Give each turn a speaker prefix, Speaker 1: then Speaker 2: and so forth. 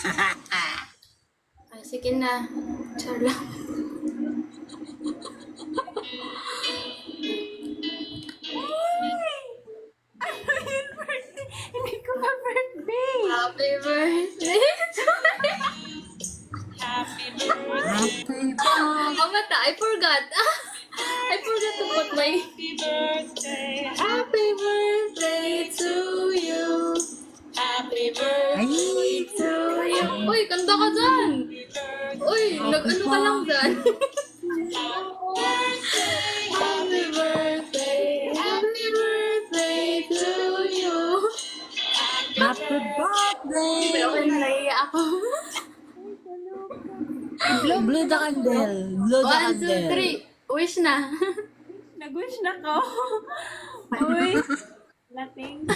Speaker 1: Ay, sige na. Char lang.
Speaker 2: Hindi ko pa birthday.
Speaker 1: Happy birthday to you.
Speaker 2: Happy birthday.
Speaker 3: Happy birthday.
Speaker 1: Oh, mata, I forgot. I forgot to put my happy birthday to you. Happy birthday to you. Uy, kanta ka dyan. Uy, nag-ano ka lang dyan. Happy birthday to you.
Speaker 3: Happy birthday.
Speaker 1: Okay na, naiiyak ako.
Speaker 3: Blow the candle. Blow the
Speaker 1: 1, 2,
Speaker 3: candle.
Speaker 1: 3. Wish na.
Speaker 2: Nag-wish na ko. Uy. Lating.